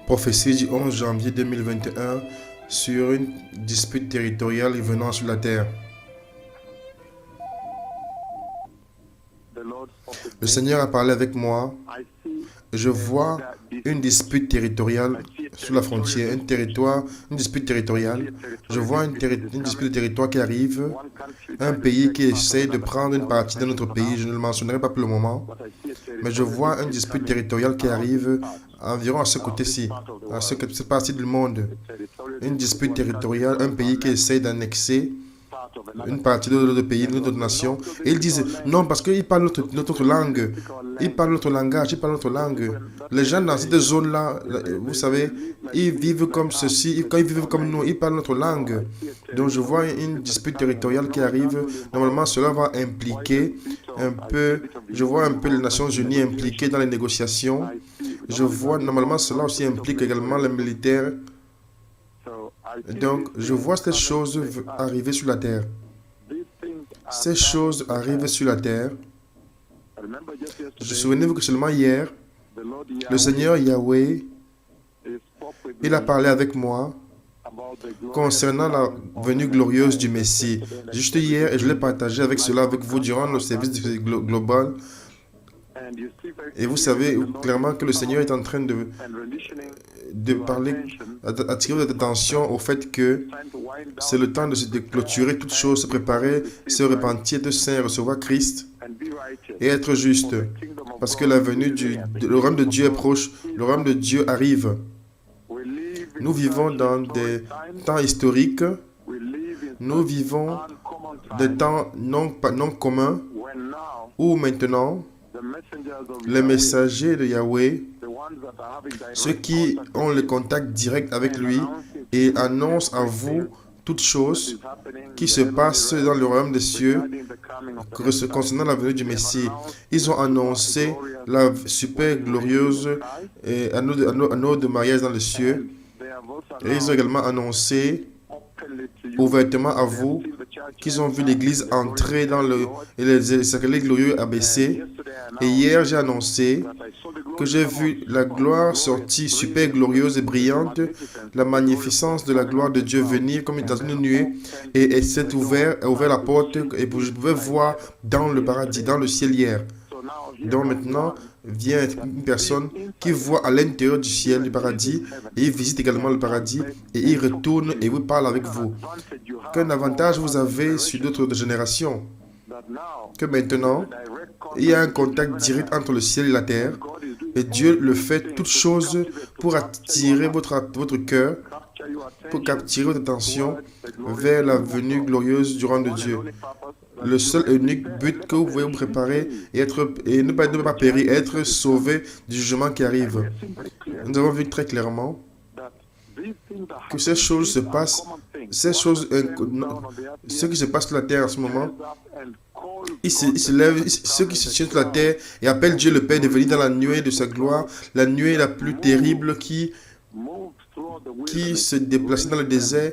Prophétie du 11 janvier 2021 sur une dispute territoriale venant sur la terre. Le Seigneur a parlé avec moi. Je vois une dispute territoriale sur la frontière, une dispute territoriale. Je vois une dispute de territoire qui arrive, un pays qui essaie de prendre une partie de notre pays. Je ne le mentionnerai pas pour le moment, mais je vois une dispute territoriale qui arrive environ à ce côté-ci, à cette partie du monde. Une dispute territoriale, un pays qui essaie d'annexer une partie de notre pays, de notre nation. Et ils disent, non, parce qu'ils parlent notre langue. Ils parlent notre langage, ils parlent notre langue. Les gens dans cette zone-là, vous savez, ils vivent comme ceci. Quand ils vivent comme nous, ils parlent notre langue. Donc je vois une dispute territoriale qui arrive. Normalement, cela va impliquer un peu, je vois un peu les Nations Unies impliquées dans les négociations. Je vois, normalement, cela aussi implique également les militaires. Donc, je vois ces choses arriver sur la terre. Ces choses arrivent sur la terre. Je souvenez-vous que seulement hier, le Seigneur Yahweh, il a parlé avec moi concernant la venue glorieuse du Messie. Juste hier, et je l'ai partagé avec vous durant le service global. Et vous savez clairement que le Seigneur est en train de parler, attirer votre attention au fait que c'est le temps de clôturer toutes choses, se préparer, se repentir, de saint, recevoir Christ et être juste. Parce que la venue le royaume de Dieu est proche, le royaume de Dieu arrive. Nous vivons dans des temps historiques, nous vivons des temps non communs, où maintenant, les messagers de Yahweh, ceux qui ont le contact direct avec lui et annoncent à vous toutes choses qui se passent dans le royaume des cieux concernant la venue du Messie. Ils ont annoncé la super glorieuse anneau de mariage dans les cieux. Et ils ont également annoncé ouvertement à vous qu'ils ont vu l'église entrer dans les sacrés glorieux abaissés. Et hier, j'ai annoncé que j'ai vu la gloire sortie super glorieuse et brillante, la magnificence de la gloire de Dieu venir comme dans une nuée, et s'est ouvert la porte, et je pouvais voir dans le paradis, dans le ciel hier. Donc maintenant, vient une personne qui voit à l'intérieur du ciel, du paradis, et il visite également le paradis, et il retourne et vous parle avec vous. Quel avantage vous avez sur d'autres générations? Que maintenant, il y a un contact direct entre le ciel et la terre, et Dieu le fait toutes choses pour attirer votre cœur, pour capturer votre attention vers la venue glorieuse du royaume de Dieu. Le seul et unique but que vous pouvez vous préparer et ne pas périr, être sauvé du jugement qui arrive. Nous avons vu très clairement que ces choses se passent, ce qui se passe sur la terre en ce moment, ils se lèvent, ceux qui se tiennent sur la terre et appellent Dieu le Père de venir dans la nuée de sa gloire, la nuée la plus terrible qui se déplaçait dans le désert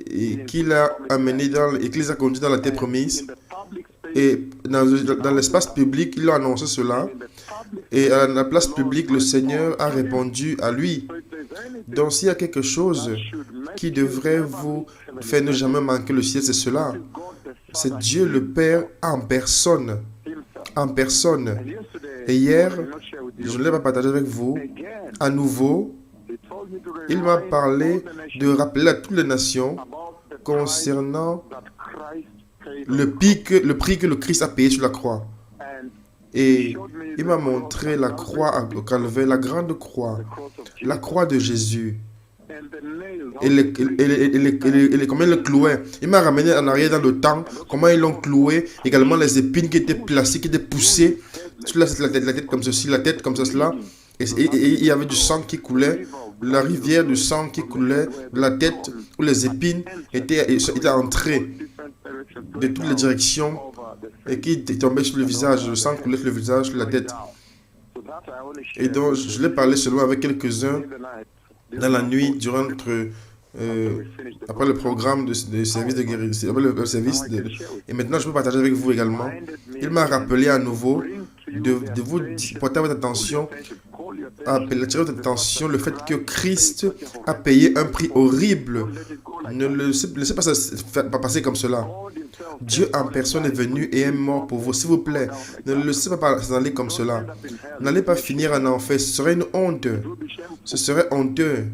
et qui l'a amené et qui les a conduits dans la terre promise. Et dans l'espace public, ils ont annoncé cela. Et à la place publique, le Seigneur a répondu à lui. Donc s'il y a quelque chose qui devrait vous faire ne jamais manquer le ciel, c'est cela. C'est Dieu le Père en personne. En personne. Et hier, je ne l'ai pas partagé avec vous, à nouveau, il m'a parlé de rappeler à toutes les nations concernant le prix que le Christ a payé sur la croix. Et il m'a montré la croix au Calvaire, la grande croix, la croix de Jésus. Et comment ils le clouaient. Il m'a ramené en arrière dans le temps, comment ils l'ont cloué, également les épines qui étaient placées, qui étaient poussées sur la tête comme ceci, la tête comme cela. Et il y avait du sang qui coulait, la rivière de sang qui coulait de la tête où les épines étaient entrées de toutes les directions et qui tombaient sur le visage, le sang coulait sur le visage, sur la tête. Et donc, je l'ai parlé seulement avec quelques-uns dans la nuit, durant après le programme de service de guérison, et maintenant je peux partager avec vous également. Il m'a rappelé à nouveau de vous porter votre attention attirer votre attention le fait que Christ a payé un prix horrible. Ne laissez pas ça pas passer comme cela. Dieu en personne est venu et est mort pour vous. S'il vous plaît, ne le laissez pas s'en aller comme cela. N'allez pas finir en enfer. Ce serait une honte. Ce serait honteux.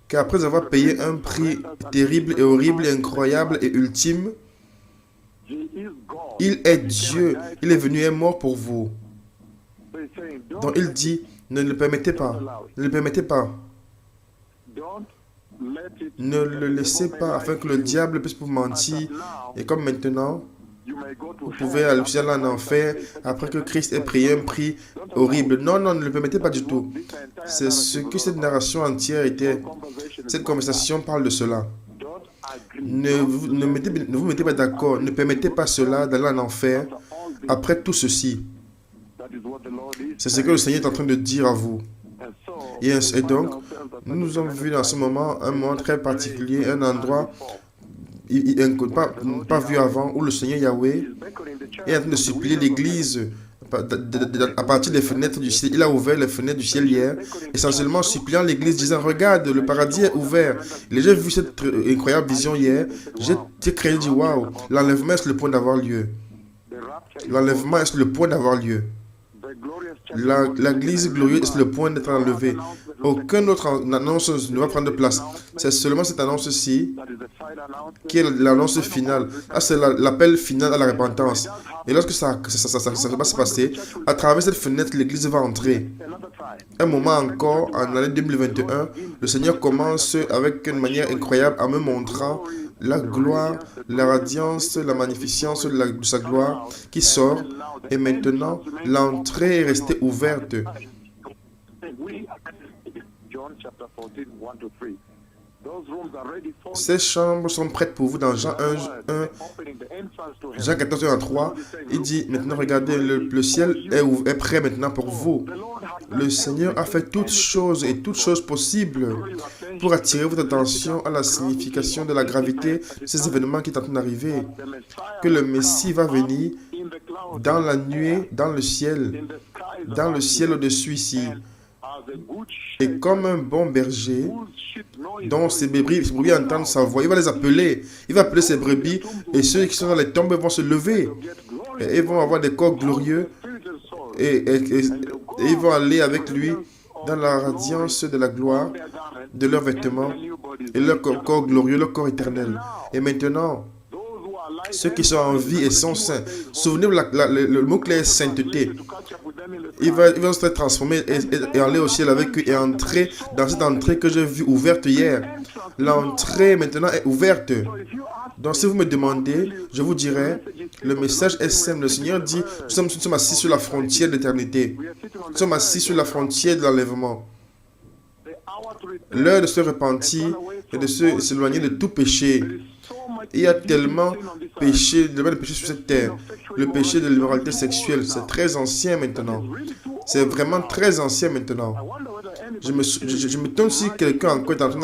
Qu'après avoir payé un prix terrible et horrible et incroyable et ultime, il est Dieu. Il est venu et est mort pour vous. Donc il dit, ne le permettez pas. Ne le permettez pas. Ne le laissez pas afin que le diable puisse vous mentir. Et comme maintenant, vous pouvez aller en enfer après que Christ ait payé un prix horrible. Non, non, ne le permettez pas du tout. C'est ce que cette narration entière était. Cette conversation parle de cela. Ne vous mettez pas d'accord. Ne permettez pas cela d'aller en enfer après tout ceci. C'est ce que le Seigneur est en train de dire à vous. Et donc, nous nous avons vu dans ce moment un moment très particulier, un endroit pas vu avant, où le Seigneur Yahweh est en train de supplier l'Église à partir des fenêtres du ciel. Il a ouvert les fenêtres du ciel hier, essentiellement suppliant l'Église, disant, regarde, le paradis est ouvert. Et j'ai vu cette incroyable vision hier. J'ai créé, dit, waouh, l'enlèvement est sur le point d'avoir lieu. L'enlèvement est sur le point d'avoir lieu. L'église glorieuse est sur le point d'être enlevée. Aucune autre annonce ne va prendre place. C'est seulement cette annonce-ci qui est l'annonce finale. Là, c'est l'appel final à la repentance. Et lorsque ça va se passer, à travers cette fenêtre, l'église va entrer. Un moment encore, en l'année 2021, le Seigneur commence avec une manière incroyable en me montrant la gloire, la radiance, la magnificence de sa gloire qui sort. Et maintenant, l'entrée est restée ouverte. Ces chambres sont prêtes pour vous dans Jean 14, 1 à 3. Il dit, maintenant regardez, le ciel est prêt maintenant pour vous. Le Seigneur a fait toutes choses et toutes choses possibles pour attirer votre attention à la signification de la gravité de ces événements qui sont en train d'arriver. Que le Messie va venir dans la nuée, dans le ciel au-dessus ici. Et comme un bon berger, dont ses brebis entendent sa voix, il va les appeler. Il va appeler ses brebis et ceux qui sont dans les tombes vont se lever. Et ils vont avoir des corps glorieux et ils vont aller avec lui dans la radiance de la gloire de leurs vêtements et leur corps glorieux, leur corps éternel. Et maintenant, ceux qui sont en vie et sont saints, souvenez-vous, le mot-clé est sainteté. Ils vont se transformer et aller au ciel avec eux et entrer dans cette entrée que j'ai vue ouverte hier. L'entrée maintenant est ouverte. Donc si vous me demandez, je vous dirai, le message est simple. Le Seigneur dit, nous sommes assis sur la frontière de l'éternité. Nous sommes assis sur la frontière de l'enlèvement. L'heure de se repentir et de s'éloigner de tout péché. Il y a tellement de péché sur cette terre. Le péché de l'immoralité sexuelle, c'est très ancien maintenant. C'est vraiment très ancien maintenant. Je me demande si quelqu'un encore est entré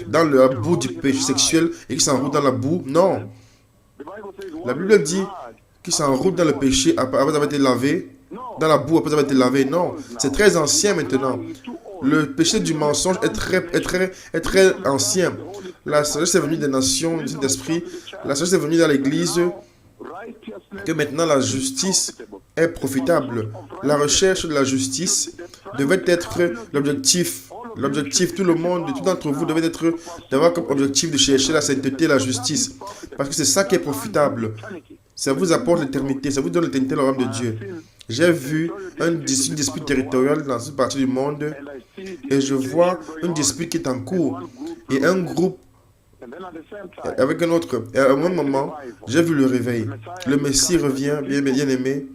dans la boue du péché sexuel et qui s'enroule dans la boue. Non. La Bible dit qu'il s'enroule dans le péché après avoir été lavé, dans la boue après avoir été lavé. Non. C'est très ancien maintenant. Le péché du mensonge est très ancien. La sagesse est venue des nations, du Saint-Esprit. La sagesse est venue dans l'Église. Que maintenant la justice est profitable. La recherche de la justice devait être l'objectif. L'objectif, tout le monde, tout d'entre vous devait d'avoir comme objectif de chercher la sainteté et la justice. Parce que c'est ça qui est profitable. Ça vous apporte l'éternité, ça vous donne l'éternité dans le royaume de Dieu. J'ai vu une dispute territoriale dans cette partie du monde et je vois une dispute qui est en cours. Et un groupe avec un autre. Et à un moment, j'ai vu le réveil. Le Messie revient, bien aimé.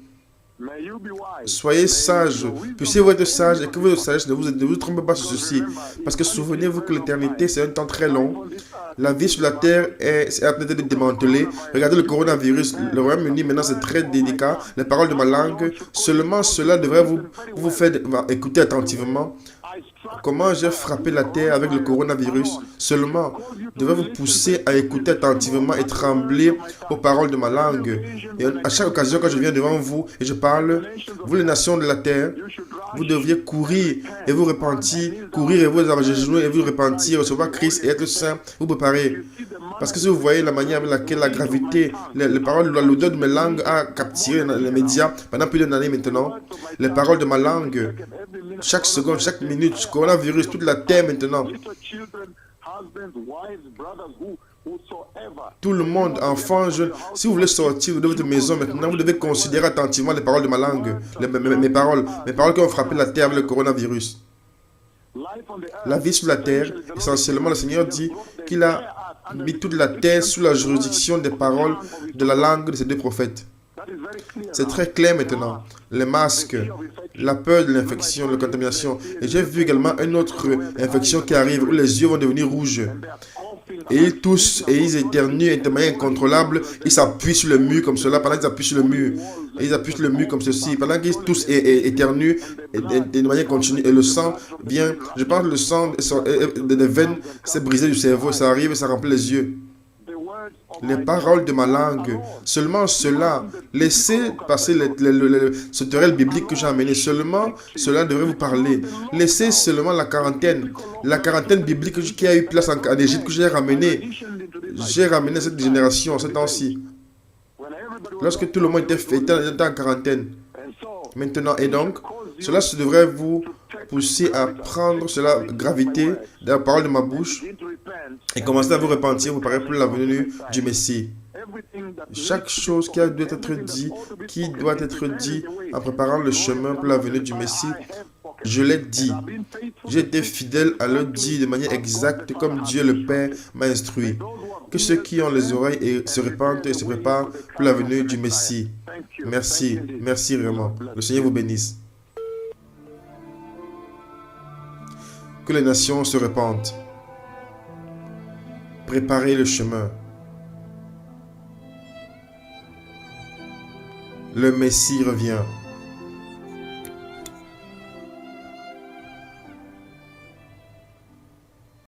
Soyez sages. Puissiez-vous être sages et que votre sagesse ne vous trompez pas sur ceci. Parce que souvenez-vous que l'éternité, c'est un temps très long. La vie sur la terre est en train d'être démantelée. Regardez le coronavirus. Le Royaume-Uni, maintenant, c'est très délicat. Les paroles de ma langue, seulement cela devrait vous faire écouter attentivement. comment j'ai frappé la terre avec le coronavirus seulement devait vous pousser à écouter attentivement et trembler aux paroles de ma langue. Et à chaque occasion, quand je viens devant vous et je parle, vous les nations de la terre, vous devriez courir et vous repentir, courir et vous agenouiller et vous repentir, recevoir Christ et être saint, vous préparer. Parce que si vous voyez la manière avec laquelle la gravité, les paroles, l'odeur de mes langues a capturé les médias pendant plus d'une année maintenant, les paroles de ma langue, chaque seconde, chaque minute, coronavirus, toute la terre maintenant, tout le monde, enfants, jeunes, si vous voulez sortir de votre maison maintenant, vous devez considérer attentivement les paroles de ma langue, mes paroles qui ont frappé la terre avec le coronavirus. La vie sur la terre, essentiellement, le Seigneur dit qu'il a mis toute la terre sous la juridiction des paroles de la langue de ces deux prophètes. C'est très clair maintenant. Les masques, la peur de l'infection, la contamination. Et j'ai vu également une autre infection qui arrive où les yeux vont devenir rouges. Et ils toussent et ils éternuent de manière incontrôlable. Ils s'appuient sur le mur comme cela pendant qu'ils appuient sur le mur. Et ils appuient sur le mur comme ceci. Pendant qu'ils toussent et éternuent de manière continue. Et le sang vient. Je pense que le sang des veines s'est brisé du cerveau. Ça arrive et ça remplit les yeux. Les paroles de ma langue, seulement cela, laissez passer ce terrain biblique que j'ai amené, seulement cela devrait vous parler. Laissez seulement la quarantaine biblique qui a eu place en Égypte que j'ai ramené cette génération, ce temps-ci. Lorsque tout le monde était en quarantaine. Maintenant, et donc, cela devrait vous pousser à prendre cela gravité de la parole de ma bouche et commencer à vous repentir, vous préparer pour la venue du Messie. Chaque chose qui doit être dit en préparant le chemin pour la venue du Messie, je l'ai dit. J'ai été fidèle à le dire de manière exacte comme Dieu le Père m'a instruit. Que ceux qui ont les oreilles se répandent et se préparent pour la venue du Messie. Merci, merci vraiment. Le Seigneur vous bénisse. Que les nations se répandent. Préparez le chemin. Le Messie revient.